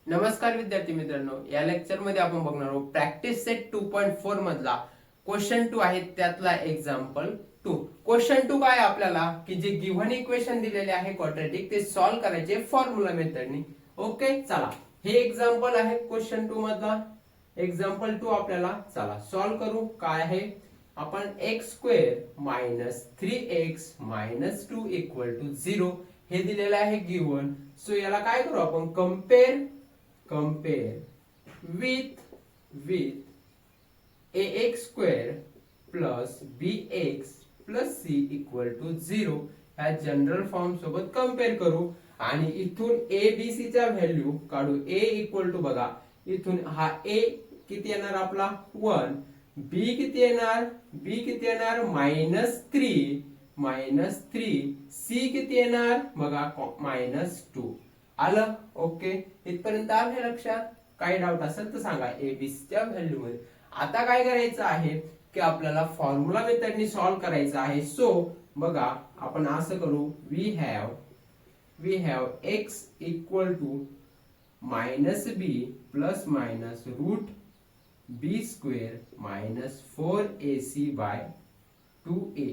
नमस्कार विद्यार्थी मित्रांनो, या लेक्चर मध्ये आपण बघणार आहोत प्रॅक्टिस सेट 2.4 मधला क्वेश्चन 2 आहे त्यातला एक्झाम्पल 2. क्वेश्चन 2 काय आपल्याला की जे गिव्हन इक्वेशन दिलेले आहे क्वाड्रॅटिक ते सॉल्व्ह करायचे फॉर्म्युला मेथडनी. ओके, चला हे एक्झाम्पल आहे क्वेश्चन 2 मधला. एक्झाम्पल 2 आपल्याला चला सॉल्व्ह करू. काय आहे, आपण x square minus 3x minus 2 equal to 0 हे दिलेलं आहे गिव्हन. सो याला काय करू आपण, compare with ax square plus bx plus c equal to 0 ह्या जनरल फॉर्म सोबत कंपेअर करू आणि इथून a b c च्या व्हॅल्यू काढू. a इक्वल टू बघा इथून हा a किती येणार आपला 1, b किती येणार -3 c किती येणार बघा -2 आलं. ओके, इथपर्यंत आले लक्षात. काही डाऊट असेल तर सांगा एबीसी च्या व्हॅल्यू मध्ये. आता काय करायचं आहे की आपल्याला फॉर्म्युला मेथडनी सॉल्व्ह करायचं आहे. सो बघा आपण असं करू, we have x equal to -b plus minus root b square minus 4ac by 2a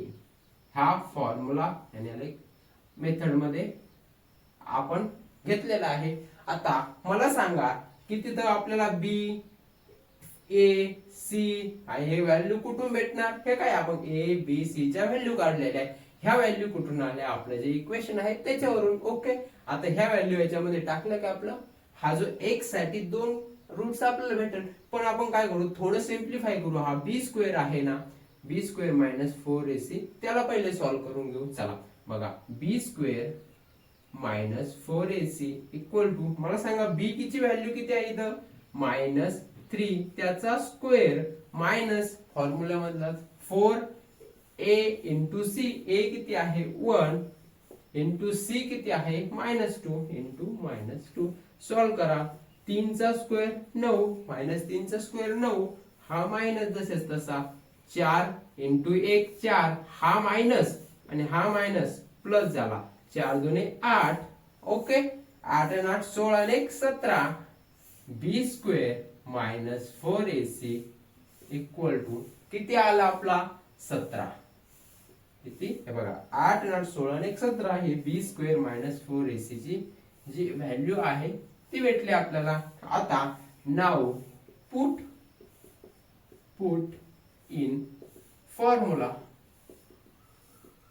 हा फॉर्म्युला मेथड मध्ये आपण घेतलेला आहे. आता मला सांगा की तिथं आपल्याला बी ए सी हे व्हॅल्यू कुठून भेटणार. हे काय आपण ए बी सी च्या व्हॅल्यू काढलेल्या आहे. ह्या व्हॅल्यू कुठून आल्या, आपलं जे इक्वेशन आहे त्याच्यावरून. ओके, आता ह्या व्हॅल्यू याच्यामध्ये टाकलं की आपलं हा जो x साठी 2 रूट्स आपल्याला भेटेल. पण आपण काय करू, थोडं सिम्प्लिफाय करू. हा बी स्क्वेअर आहे ना, बी स्क्वेअर मायनस 4ac त्याला पहिले सॉल्व्ह करून घेऊ. चला बघा, b square minus 4ac equal to मला सांगा बी ची व्हॅल्यू किती आहे इथं -3 त्याचा स्क्वेअर मायनस फॉर्म्युला मधला 4a इंटू सी. a किती आहे 1 इंटू सी किती आहे -2 इंटू -2. सॉल्व्ह करा. 3 चा स्क्वेअर 9 -3 चा स्क्वेअर 9 हा मायनस जसेच तसा 4 इंटू 1 4 हा मायनस आणि हा मायनस प्लस झाला 4 दुने 8. ओके, 8 आणि 8 16 आणि 1 17. B square minus 4ac equal to किती आला आपला 17. किती हे बघा, 8 आणि 8 16 आणि 1 17 हे बी स्क्वेअर मायनस 4ac ची जी व्हॅल्यू आहे ती भेटली आपल्याला. आता नाव पुट इन फॉर्म्युला.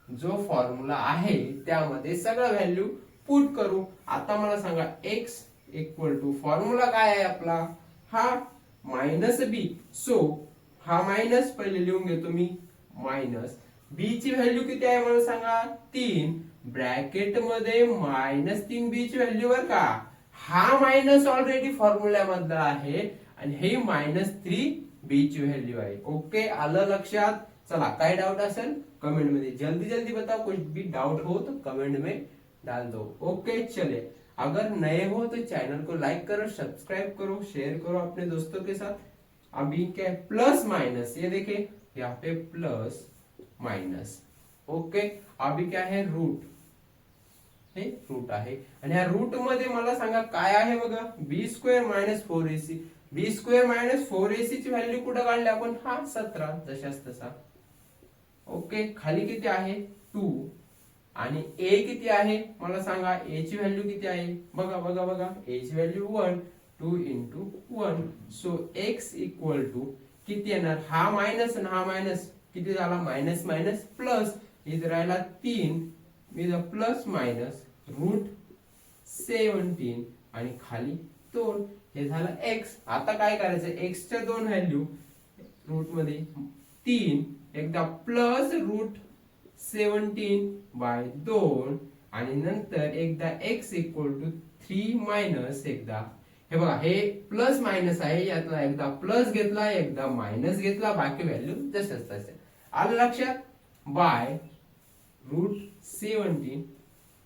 जो फॉर्म्युला आहे त्यामध्ये सगळं व्हॅल्यू पुट करू. आता मला सांगा x इक्वल टू फॉर्म्युला काय आहे आपला, हा -b. सो हा मायनस पहिले लिहून घेतो मी मायनस. b ची व्हॅल्यू किती आहे मला सांगा 3 ब्रॅकेट मध्ये -3b ची व्हॅल्यू बर का. हा मायनस ऑलरेडी फॉर्म्युला मधला आहे आणि हे -3b ची व्हॅल्यू आहे. ओके, आलं लक्षात. चला काय डाउट असेल कमेंट में जल्दी बताओ. कुछ भी डाउट हो तो कमेंट में डाल दो. ओके चले, अगर नए हो तो चैनल को लाइक करो, सब्सक्राइब करो, शेयर करो अपने दोस्तों के साथ. अभी क्या है प्लस माइनस, ये देखिए यहाँ पे प्लस माइनस. ओके, अभी क्या है रूट, हे रूट आहे आणि ह्या रूट मध्ये मला सांगा काय आहे बघा बी स्क्वेअर मायनस 4ac. बी स्क्वेअर मायनस 4ac ची व्हॅल्यू कुठे काढली आपण, हा 17 जशाच तसा. ओके, खाली किती आहे 2 आणि a किती आहे मला सांगा, a ची व्हॅल्यू किती आहे बघा a ची value 1 2 into 1. So x equal to किती येणार, हा मायनस आणि हा मायनस किती झाला मायनस मायनस प्लस. इथे राहिला 3 विथ प्लस मायनस रूट 17 आणि खाली 2 हे झालं x. आता काय करायचं, x च्या दोन व्हॅल्यू रूट मध्ये 3 एकदा प्लस रूट 17 बाय 2 आणि नंतर एकदा x इक्वल टू 3 मायनस एकदा. हे बघा हे प्लस मायनस आहे, यातला एकदा प्लस घेतला एकदा मायनस घेतला, बाकी व्हॅल्यू जसंच तसे. आलं लक्षात. By root 17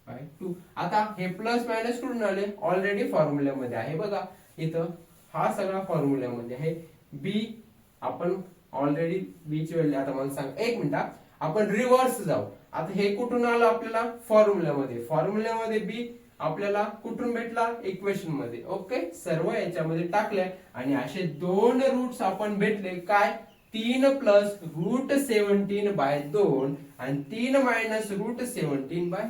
by 2. आता हे प्लस मायनस कुठून आले, ऑलरेडी फॉर्म्युल्यामध्ये आहे बघा इथं. हा सगळा फॉर्म्युल्यामध्ये आहे. बी आपण ऑलरेडी बी ची व्हॅल्यू. आता मला सांग एक मिनिट, आपण रिव्हर्स जाऊ. आता हे कुठून आलं आपल्याला फॉर्म्युल्यामध्ये. फॉर्म्युल्यामध्ये बी आपल्याला कुठून भेटला इक्वेशन मध्ये. ओके, सर्व याच्यामध्ये टाकले आणि असे दोन रूट्स आपण भेटले. काय 3 प्लस रूट 17 बाय 2 आणि 3 मायनस रूट 17 बाय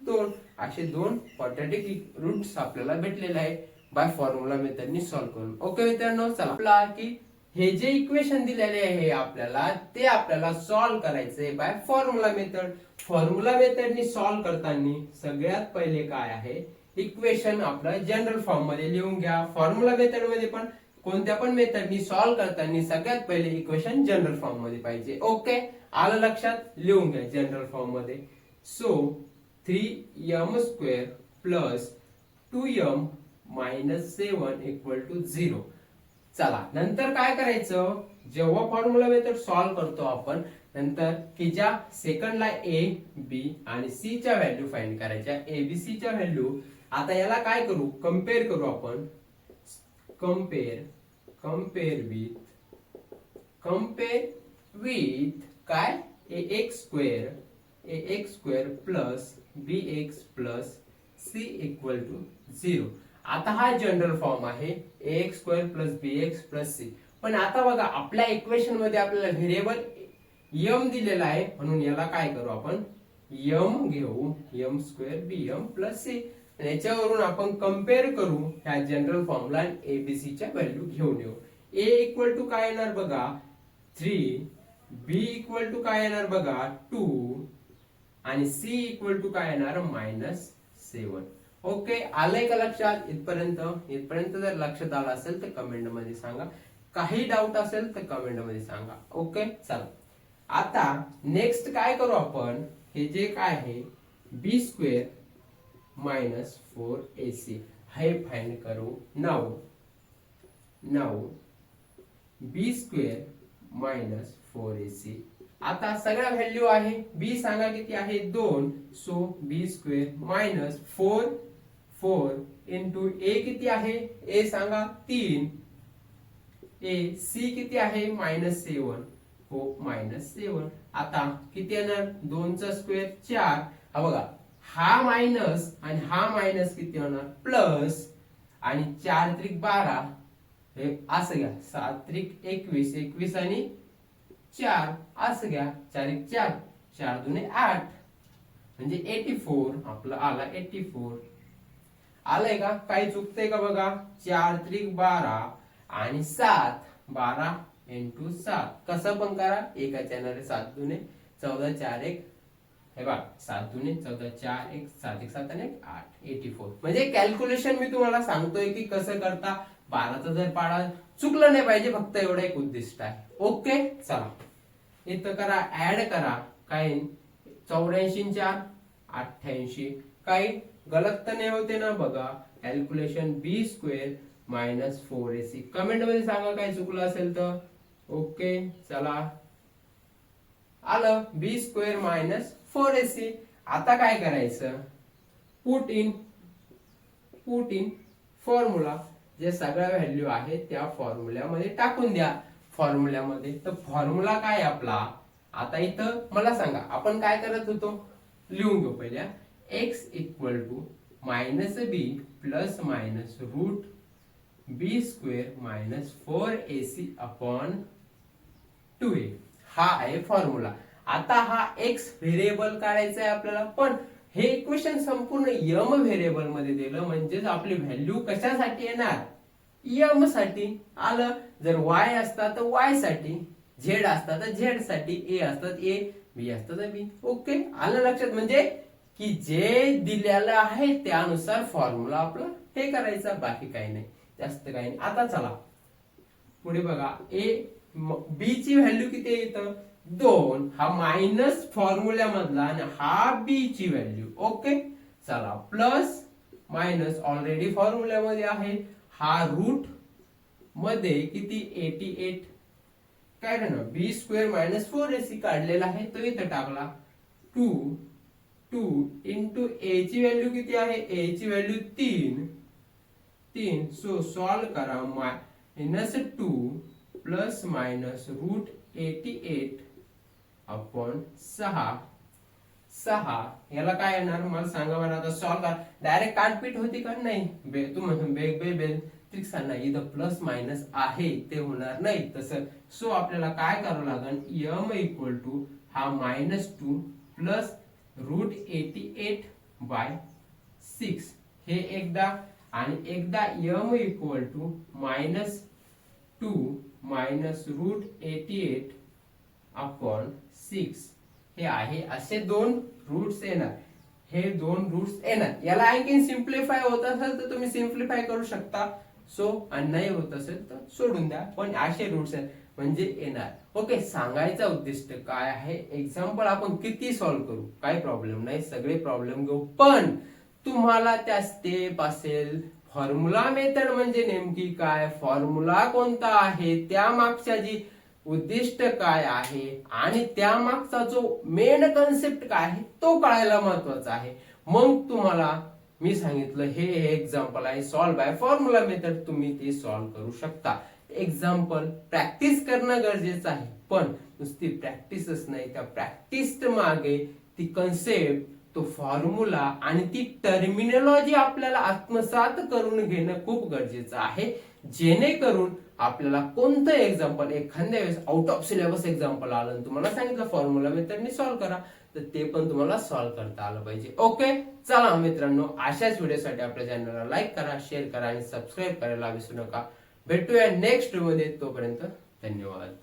2 असे दोन क्वाड्रॅटिक रूट्स आपल्याला भेटलेले आहे बाय फॉर्म्युला मेथडनी सॉल्व्ह करून. ओके मित्रांनो, चला आपला की हे जे इक्वेशन दिलेले आहे आपल्याला ते आपल्याला सॉल्व्ह करायचे बाय फॉर्म्युला मेथड. फॉर्म्युला मेथडनी सॉल्व्ह करताना सगळ्यात पहिले काय आहे, इक्वेशन आपलं जनरल फॉर्म मध्ये लिहून घ्या. फॉर्म्युला मेथड मध्ये पण कोणत्या पण मेथडनी सॉल्व्ह करताना सगळ्यात पहिले इक्वेशन जनरल फॉर्म मध्ये पाहिजे. ओके, आलं लक्षात, लिहून घ्या जनरल फॉर्म मध्ये. So 3m² plus 2m minus 7 equal to 0. चला नंतर काय करायचं, जेव्हा फॉर्म्युला मेथड सॉल्व्ह करतो आपण नंतर की ज्या सेकंडला ए बी आणि सी च्या व्हॅल्यू फाइंड करायच्या. ए बी सी च्या व्हॅल्यू आता याला काय करू, कम्पेअर करू आपण. कम्पेअर विथ काय ax square plus bx plus c equal to 0. आता हा जनरल फॉर्म आहे ax square plus bx plus c. पण आता बघा आपल्या इक्वेशन मध्ये आपल्याला व्हेरिएबल m दिलेला आहे म्हणून याला काय करू आपण m घेऊ, m square bm plus c. याच्यावरून आपण कम्पेअर करू ह्या जनरल फॉर्मला एबीसी च्या व्हॅल्यू घेऊन येऊ. a इक्वल टू काय येणार बघा 3, b इक्वल टू काय येणार बघा 2 आणि c इक्वल टू काय येणार -7. ओके, आलंय का लक्षात इथपर्यंत जर लक्षात आलं असेल तर कमेंट मध्ये सांगा. काही डाऊट असेल तर कमेंट मध्ये सांगा. ओके, चला आता नेक्स्ट काय करू आपण, हे जे काय आहे बी स्क्वेअर मायनस 4ac हे फाइंड करू. नाउ बी स्क्वेअर मायनस 4ac. आता सगळ्या व्हॅल्यू आहे, बी सांगा किती आहे 2. सो बी स्क्वेअर मायनस 4 इंटू ए किती आहे, ए सांगा 3, ए सी किती आहे -7. हो -7. आता किती येणार 2 चा स्क्वेअर 4. हा बघा हा मायनस आणि हा मायनस किती होणार प्लस आणि 4 त्रिक 12 हे असं घ्या, 7 त्रिक 21, 21 आणि 4 असं घ्या, 4 1 4, 4 2 8 म्हणजे 84. आपलं आला 84. आलंय का, काही चुकतंय का बघा. 4 त्रिक 12 आणि 7, 12 इंटू 7 कसं पण करा, एकाच येणार 7 2 14, 4 1 हे बघा 7 2 14, 4 1 7 1 7 आणि 1 8, 84. म्हणजे कॅल्क्युलेशन मी तुम्हाला सांगतोय की कसं करता. 12चा जर पाडा चुकलं नाही पाहिजे, फक्त एवढं एक उद्दिष्ट आहे. ओके, चला इथं करा, ऍड करा. काय 84 4 88. काही गलत तर नाही होते ना बघा. कॅल्क्युलेशन बी स्क्वेअर मायनस 4ac. कमेंट मध्ये सांगा काय चुकलं असेल तर. ओके, चला आलं बी स्क्वेअर मायनस 4ac. आता काय करायचं, पुट इन फॉर्म्युला. जे सगळ्या व्हॅल्यू आहेत त्या फॉर्म्युल्यामध्ये टाकून द्या. फॉर्म्युल्यामध्ये तर फॉर्म्युला काय आपला, आता इथं मला सांगा आपण काय करत होतो, लिहून घेऊ पहिल्या. x equal to -b plus minus root B square minus 4ac upon 2a. हा आहे फॉर्म्युला. आता हा x व्हेरिएबल काढायचा आहे आपल्याला, पण हे इक्वेशन संपूर्ण m व्हेरिएबल मध्ये दिलं म्हणजेच आपली व्हॅल्यू कशासाठी येणार m साठी. आलं, जर y असता तर y साठी, z असता तर z साठी, a असतात a, b असतात b. ओके, आलं लक्षात. म्हणजे की जे दिलेलं आहे त्यानुसार फॉर्म्युला आपला हे करायचा, बाकी काही नाही, जास्त काही नाही. आता चला पुढे बघा, बी ची व्हॅल्यू किती येतं 2. हा मायनस फॉर्म्युला मधला आणि हा बी ची व्हॅल्यू. ओके, चला प्लस मायनस ऑलरेडी फॉर्म्युला मध्ये आहे. हा रूट मध्ये किती 88 काय ना बी स्क्वेअर मायनस 4ac काढलेला आहे तो इथं टाकला. 2 इंटू ए ची व्हॅल्यू किती आहे, ए ची व्हॅल्यू 3. सो सॉल्व करा. -2 प्लस मायनस रूट 88 अपॉन 6. 6 याला काय येणार मला सांगा बरं. आता सॉल्व करा. डायरेक्ट काटपीट होती का नाही. तू म्हणून बेग त्रिकसा नाही, इथं प्लस मायनस आहे ते होणार नाही तसं. सो आपल्याला काय करावं लागेल, m इक्वल टू हा -2 प्लस √88/6 हे एकदा, आणि एकदा m इक्वल टू -2 √88/6 हे आहे. असे दोन रूट्स येणार, हे दोन रूट्स येणार. याला आणखी सिम्प्लिफाय होत असेल तर तुम्ही सिम्प्लिफाय करू शकता. सो आणि नाही होत असेल तर सोडून द्या, पण असे रूट्स आहेत म्हणजे येणार. ओके, सांगायचा उद्दिष्ट काय आहे, एक्झाम्पल आपण किती सॉल्व्ह करू काही प्रॉब्लेम नाही, सगळे प्रॉब्लेम घेऊ, पण तुम्हाला त्या स्टेप असेल, फॉर्म्युला मेथड म्हणजे नेमकी काय, फॉर्म्युला कोणता आहे, त्या मागच्या जी उद्दिष्ट काय आहे आणि त्या मागचा जो मेन कन्सेप्ट काय आहे तो कळायला महत्वाचा आहे. मग तुम्हाला मी सांगितलं हे एक्झाम्पल आहे, सॉल्व बाय फॉर्म्युला मेथड, तुम्ही ते सॉल्व करू शकता. एक्झाम्पल प्रॅक्टिस करणं गरजेचं आहे, पण नुसती प्रॅक्टिसच नाही, त्या प्रॅक्टिस मागे ती कन्सेप्ट, तो फॉर्म्युला आणि ती टर्मिनॉलॉजी आपल्याला आत्मसात करून घेणं खूप गरजेचं आहे, जेणेकरून आपल्याला कोणतं एक्झाम्पल एखाद्या वेळेस आउट ऑफ सिलेबस एक्झाम्पल आलं तुम्हाला सांगितलं फॉर्म्युला मेथडने सॉल्व करा, तर ते पण तुम्हाला सॉल्व करता आलं पाहिजे. ओके, चला मित्रांनो, अशाच व्हिडिओसाठी आपल्या चॅनलला लाईक करा, शेअर करा आणि सबस्क्राईब करायला विसरू नका. भेटूया नेक्स्ट व्हिडिओ मध्ये, तोपर्यंत धन्यवाद.